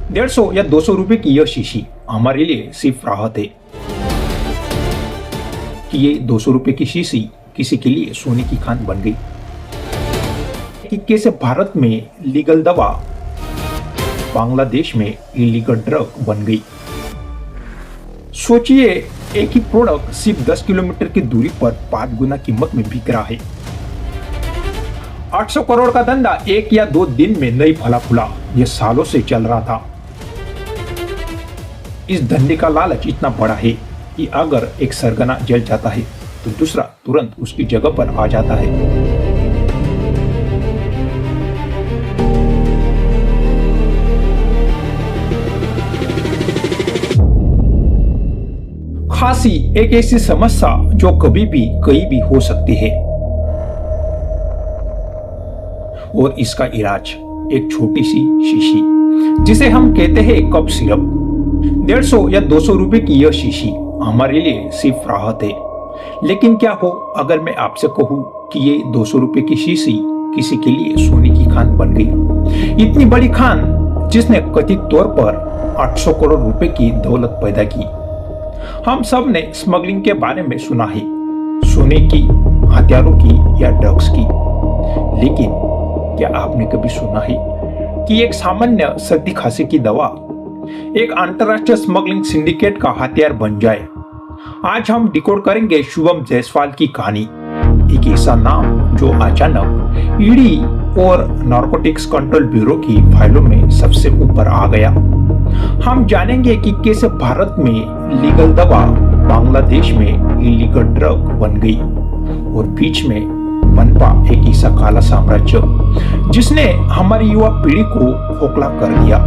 150 या 200 रुपए की यह शीशी हमारे लिए सिर्फ राहत है कि ये 200 रुपए की शीशी किसी के लिए सोने की खान बन गई। कि कैसे भारत में लीगल दवा बांग्लादेश में इलीगल ड्रग बन गई। सोचिए, एक ही प्रोडक्ट सिर्फ 10 किलोमीटर की दूरी पर 5 गुना कीमत में बिक रहा है। 800 करोड़ का धंधा एक या 2 दिन में नहीं फला फूला, यह सालों से चल रहा था। इस धंधे का लालच इतना बड़ा है कि अगर एक सरगना जल जाता है तो दूसरा तुरंत उसकी जगह पर आ जाता है। खांसी एक ऐसी समस्या जो कभी भी कहीं भी हो सकती है और इसका इलाज एक छोटी सी शीशी जिसे हम कहते हैं कफ सिरप। 150 या 200 रुपए की यह शीशी हमारे लिए सिर्फ राहत है। लेकिन क्या हो अगर मैं आपसे कहूं कि ये 200 रुपए की शीशी किसी के लिए सोने की खान बन गई। इतनी बड़ी खान जिसने कथित तौर पर 800 करोड़ रुपए की दौलत पैदा की। हम सब ने स्मगलिंग के बारे में सुना है, सोने की, हथियारों की या ड्रग्स की। लेकिन क्या आपने कभी सुना है कि एक सामान्य सर्दी खांसी की दवा एक अंतरराष्ट्रीय स्मगलिंग सिंडिकेट का हथियार बन जाए? आज हम डिकोड करेंगे शुभम जायसवाल की कहानी, एक ऐसा नाम जो अचानक ईडी और नारकोटिक्स कंट्रोल ब्यूरो की फाइलों में सबसे ऊपर आ गया। हम जानेंगे कि कैसे भारत में लीगल दवा बांग्लादेश में इलीगल ड्रग बन गई और बीच में बनपा एक ऐसा काला साम्राज्य जिसने हमारी युवा पीढ़ी को खोखला कर दिया।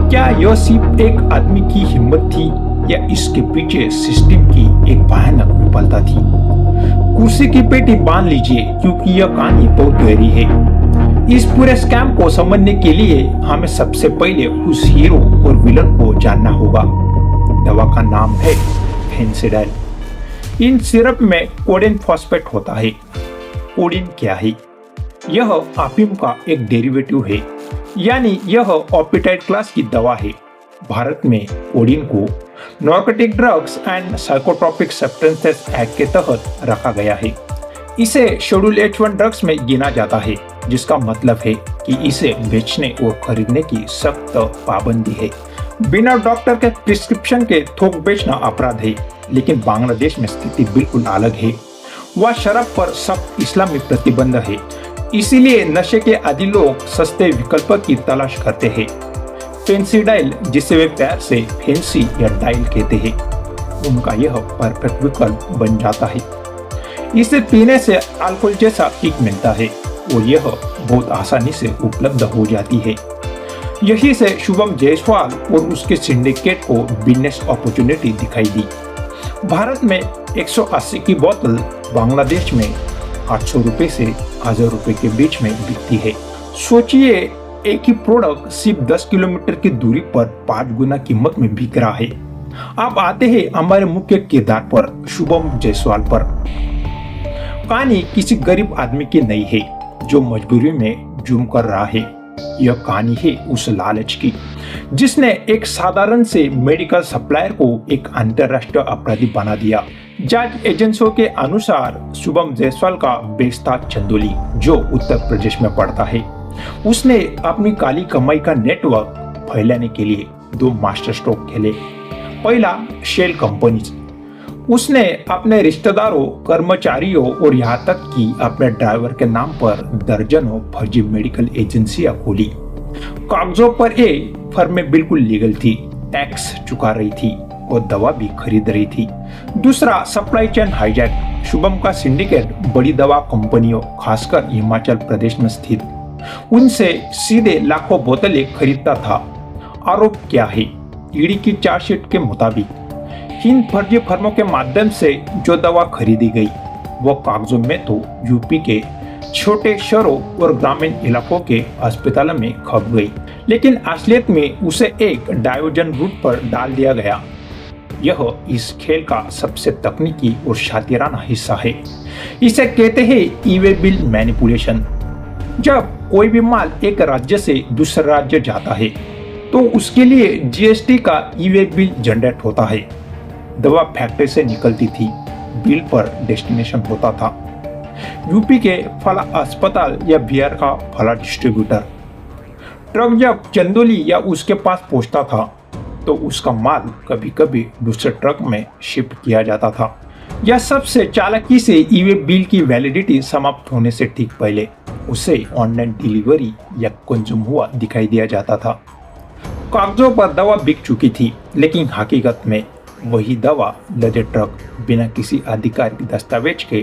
क्या यह सिर्फ एक आदमी की हिम्मत थी या इसके पीछे सिस्टम की एक भयानक विफलता थी? कुर्सी की पेटी बांध लीजिए क्योंकि यह कहानी बहुत गहरी है। इस पूरे स्कैम को समझने के लिए हमें सबसे पहले उस हीरो और विलन को जानना होगा। दवा का नाम है फेंसिडाइल। इन सिरप में कोडेन फॉस्फेट होता है। कोडेन क्या है? यह अफीम का एक डेरिवेटिव है, यानी यह ऑपियोइड क्लास की दवा है। भारत में कोडेन को narcotic drugs and psychotropic substances act के तहत रखा गया है। इसे शेड्यूल H1 ड्रग्स में गिना जाता है, जिसका मतलब है कि इसे बेचने और खरीदने की सख्त पाबंदी है। बिना डॉक्टर के प्रिस्क्रिप्शन के थोक बेचना अपराध है। लेकिन बांग्लादेश में स्थिति बिल्कुल अलग है। वह शराब पर सख्त इस्लामी प्रतिबंध है, इसीलिए नशे के आदी लोग सस्ते विकल्प की तलाश करते हैं। फेंसिडाइल, जिसे वे प्यार से फेंसी या डाइल कहते हैं, उनका यह परफेक्ट विकल्प बन जाता है। इसे पीने से अल्कोहल जैसा किक मिलता है और यह बहुत आसानी से उपलब्ध हो जाती है। यही से शुभम जायसवाल और उसके सिंडिकेट को बिजनेस अपॉर्चुनिटी दिखाई दी। भारत में 180 की बोतल बांग्लादेश में 800 रुपए से 1000 रुपए के बीच में बिकती है। सोचिए, एक ही प्रोडक्ट सिर्फ 10 किलोमीटर की दूरी पर 5 गुना कीमत में बिक रहा है। अब आते हैं हमारे मुख्य किरदार पर, शुभम जायसवाल पर। कहानी किसी गरीब आदमी की नहीं है जो मजबूरी में जुर्म कर रहा है। यह कहानी है उस लालच की जिसने एक साधारण से मेडिकल सप्लायर को एक अंतरराष्ट्रीय अपराधी बना दिया। जांच एजेंसियों के अनुसार शुभम जायसवाल का बेस था चंदौली, जो उत्तर प्रदेश में पड़ता है। उसने अपनी काली कमाई का नेटवर्क फैलाने के लिए 2 मास्टर स्ट्रोक खेले। पहला, शेल कंपनीज। उसने अपने रिश्तेदारों, कर्मचारियों और यहाँ तक कि अपने ड्राइवर के नाम पर दर्जनों फर्जी मेडिकल एजेंसियां खोली। कागजों पर ये फर्में बिल्कुल लीगल थी, टैक्स चुका रही थी और दवा भी खरीद रही थी। दूसरा, सप्लाई चेन हाईजैक। शुभम का सिंडिकेट बड़ी दवा कंपनियों, खासकर हिमाचल प्रदेश में स्थित, उनसे सीधे लाखों बोतलें खरीदता था। आरोप क्या है? ईडी की चार्जशीट के मुताबिक इन फर्जी फर्मों के माध्यम से जो दवा खरीदी गई वो कागजों में तो यूपी के छोटे शहरों और ग्रामीण इलाकों के अस्पतालों में खप गई, लेकिन असलियत में उसे एक डाइवर्जन रूट पर डाल दिया गया। यह इस खेल का सबसे तकनीकी और शातिराना हिस्सा है। इसे कहते हैं ई-वे बिल मैनिपुलेशन। जब कोई भी माल एक राज्य से दूसरे राज्य जाता है तो उसके लिए जीएसटी का ई वे बिल जनरेट होता है। दवा फैक्ट्री से निकलती थी, बिल पर डेस्टिनेशन होता था यूपी के फला अस्पताल या बिहार का फला डिस्ट्रीब्यूटर। ट्रक जब चंदौली या उसके पास पहुंचता था तो उसका माल कभी कभी दूसरे ट्रक में शिफ्ट किया जाता था। यह सबसे चालाकी से ई वे बिल की वैलिडिटी समाप्त होने से ठीक पहले उसे ऑनलाइन डिलीवरी या कंज्यूम हुआ दिखाई दिया जाता था। कागजों पर दवा बिक चुकी थी, लेकिन हकीकत में वही दवा लदे ट्रक बिना किसी आधिकारिक दस्तावेज के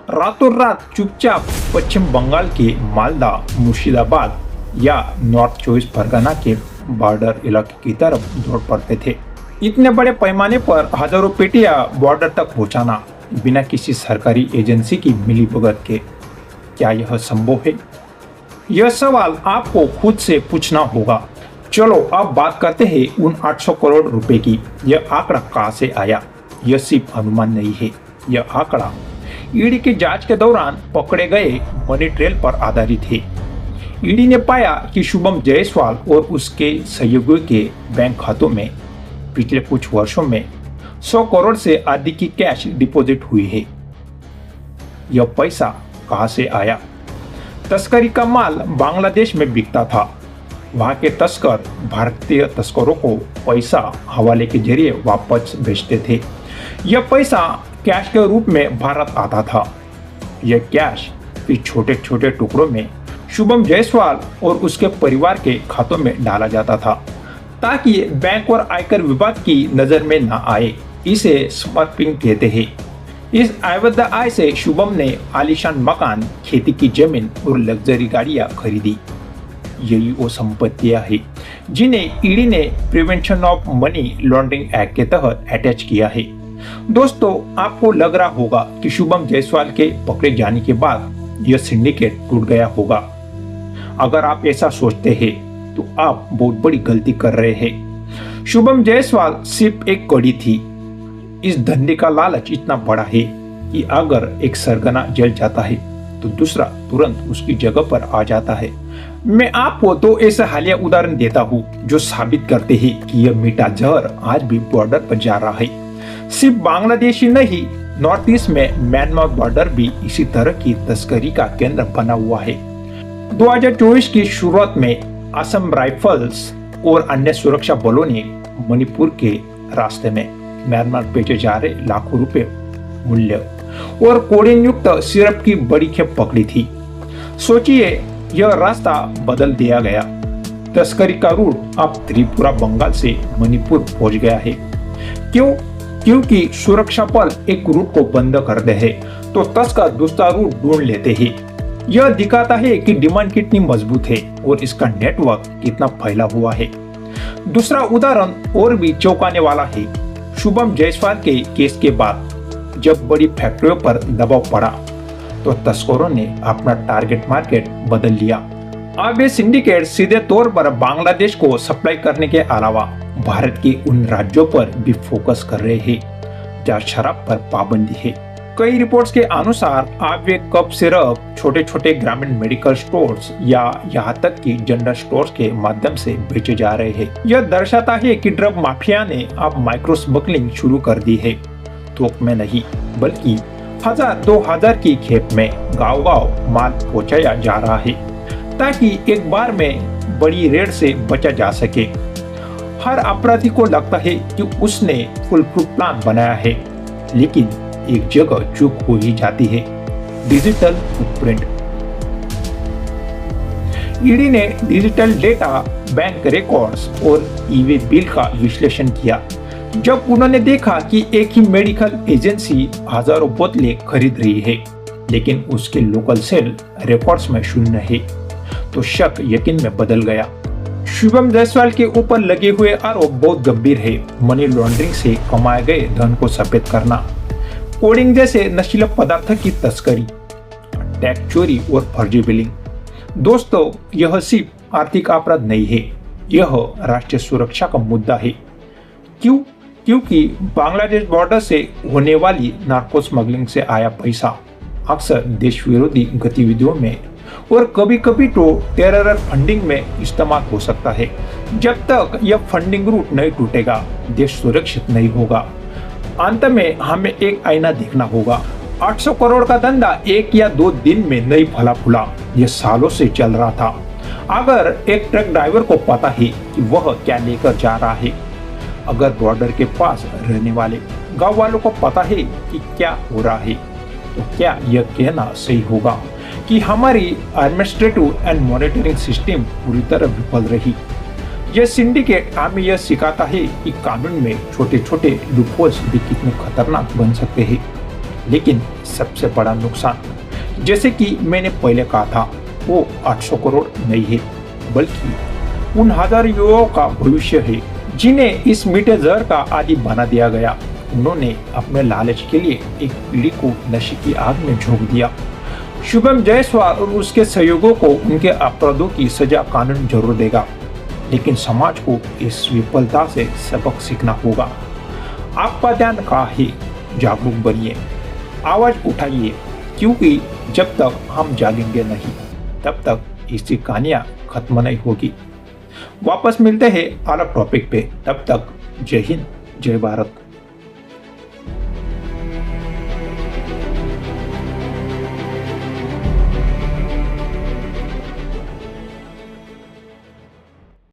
रातों रात चुपचाप पश्चिम बंगाल के मालदा, मुर्शिदाबाद या नॉर्थ 24 परगना के बॉर्डर इलाके की तरफ दौड़ पड़ते थे। इतने बड़े पैमाने पर हजारों पेटियां बॉर्डर तक पहुंचाना बिना किसी सरकारी एजेंसी की मिलीभगत के, क्या यह संभव है? यह सवाल आपको खुद से पूछना होगा। चलो अब बात करते हैं उन 800 करोड़ रुपए की। यह आंकड़ा कहां से आया? यह सिर्फ अनुमान नहीं है, यह आंकड़ा ईडी की जांच के दौरान पकड़े गए मनी ट्रेल पर आधारित है। ईडी ने पाया कि शुभम जायसवाल और उसके सहयोगियों के बैंक खातों में पिछले कुछ वर्षों में 100 करोड़ से अधिक की कैश डिपॉजिट हुई है। यह पैसा कहां से आया? तस्करी का माल बांग्लादेश में बिकता था। वहां के तस्कर भारतीय तस्करों को पैसा हवाले के जरिए वापस भेजते थे। यह पैसा कैश के रूप में भारत आता था। यह कैश फिर छोटे छोटे टुकड़ों में शुभम जायसवाल और उसके परिवार के खातों में डाला जाता था ताकि बैंक और आयकर विभाग की नजर में न आए। इसे स्मग्लिंग कहते हैं। इस अवैध आय से शुभम ने आलीशान मकान, खेती की जमीन और लग्जरी गाड़ियां खरीदी। यही वो संपत्तियां हैं जिन्हें ईडी ने prevention of money laundering act के तहत अटैच किया है। दोस्तों, आपको लग रहा होगा कि शुभम जायसवाल के पकड़े जाने के बाद यह सिंडिकेट टूट गया होगा। अगर आप ऐसा सोचते हैं तो आप बहुत बड़ी गलती कर रहे हैं। शुभम जायसवाल सिर्फ एक कड़ी थी। इस धंधे का लालच इतना बड़ा है कि अगर एक सरगना जल जाता है तो दूसरा तुरंत उसकी जगह पर आ जाता है। मैं आपको तो ऐसा हालिया उदाहरण देता हूँ जो साबित करते हैं कि यह मीठा जहर आज भी बॉर्डर पर जा रहा है। सिर्फ बांग्लादेश ही नहीं, नॉर्थ ईस्ट में म्यांमार बॉर्डर भी इसी तरह की तस्करी का केंद्र बना हुआ है। 2024 की शुरुआत में असम राइफल्स और अन्य सुरक्षा बलों ने मणिपुर के रास्ते में म्यांमार भेजे जा रहे लाखों रुपए मूल्य और कोडेन युक्त सिरप की बड़ी खेप पकड़ी थी। सोचिए, यह रास्ता बदल दिया गया। तस्करी का रूट अब त्रिपुरा बंगाल से मणिपुर पहुंच गया है। क्यों? क्योंकि सुरक्षा बल एक रूट को बंद करते हैं तो तस्कर दूसरा रूट ढूंढ लेते हैं। यह दिखाता है कि डिमांड कितनी मजबूत है और इसका नेटवर्क कितना फैला हुआ है। दूसरा उदाहरण और भी चौंकाने वाला है। शुभम जायसवाल के केस के बाद जब बड़ी फैक्ट्रियों पर दबाव पड़ा तो तस्करों ने अपना टारगेट मार्केट बदल लिया। अब ये सिंडिकेट सीधे तौर पर बांग्लादेश को सप्लाई करने के अलावा भारत के उन राज्यों पर भी फोकस कर रहे हैं जहाँ शराब पर पाबंदी है। कई रिपोर्ट्स के अनुसार अब वे कप सिरप छोटे छोटे ग्रामीण मेडिकल स्टोर्स या यहाँ तक कि जनरल स्टोर्स के माध्यम से बेचे जा रहे हैं। यह दर्शाता है कि ड्रग माफिया ने अब माइक्रो स्मगलिंग शुरू कर दी है। थोक में नहीं बल्कि 1000-2000 की खेप में गांव-गांव माल पहुंचाया जा रहा है ताकि एक बार में बड़ी रेड से बचा जा सके। हर अपराधी को लगता है कि उसने फुल प्रूफ प्लान बनाया है, लेकिन एक जगह चूक हो ही जाती है, डिजिटल फुटप्रिंट। ईडी ने डिजिटल डेटा, बैंक रिकॉर्ड्स और ई वे बिल का विश्लेषण किया। जब उन्होंने देखा कि एक ही मेडिकल एजेंसी हजारों बोतलें खरीद रही है लेकिन उसके लोकल सेल रिकॉर्ड्स में शून्य है तो शक यकीन में बदल गया। शुभम जायसवाल के ऊपर लगे हुए आरोप बहुत गंभीर है। मनी लॉन्ड्रिंग से कमाए गए धन को सफेद करना, कोडिंग जैसे नशीले पदार्थ की तस्करी, टैक्स चोरी और फर्जी बिलिंग। दोस्तों, यह सिर्फ आर्थिक अपराध नहीं है, यह राष्ट्रीय सुरक्षा का मुद्दा है। क्यों? क्योंकि बांग्लादेश बॉर्डर से होने वाली नार्को स्मगलिंग से आया पैसा अक्सर देश विरोधी गतिविधियों में और कभी कभी तो टेरर फंडिंग में इस्तेमाल हो सकता है। जब तक यह फंडिंग रूट नहीं टूटेगा, देश सुरक्षित नहीं होगा। अंत में हमें एक आईना देखना होगा। 800 करोड़ का धंधा एक या 2 दिन में नहीं फला फूला, यह सालों से चल रहा था। अगर एक ट्रक ड्राइवर को पता है कि वह क्या लेकर जा रहा है, अगर बॉर्डर के पास रहने वाले गांव वालों को पता है कि क्या हो रहा है, तो क्या यह कहना सही होगा कि हमारी एडमिनिस्ट्रेटिव एंड मॉनिटरिंग सिस्टम पूरी तरह विफल रही। यह सिंडिकेट हमें यह सिखाता है कि कानून में छोटे छोटे लूपहोल्स भी कितने खतरनाक बन सकते हैं। लेकिन सबसे बड़ा नुकसान, जैसे कि मैंने पहले कहा था, वो 800 करोड़ नहीं है, बल्कि उन हजार युवाओं का भविष्य है जिन्हें इस मीठे जहर का आदी बना दिया गया। उन्होंने अपने लालच के लिए एक पीढ़ी को नशे की आग में झोंक दिया। शुभम जायसवाल और उसके सहयोगों को उनके अपराधों की सजा कानून जरूर देगा, लेकिन समाज को इस विफलता से सबक सीखना होगा। आपका ध्यान कहाँ है? जागरूक बनिए, आवाज उठाइए, क्योंकि जब तक हम जागेंगे नहीं, तब तक इसकी कहानियां खत्म नहीं होगी। वापस मिलते हैं अलग टॉपिक पे, तब तक जय हिंद, जय भारत।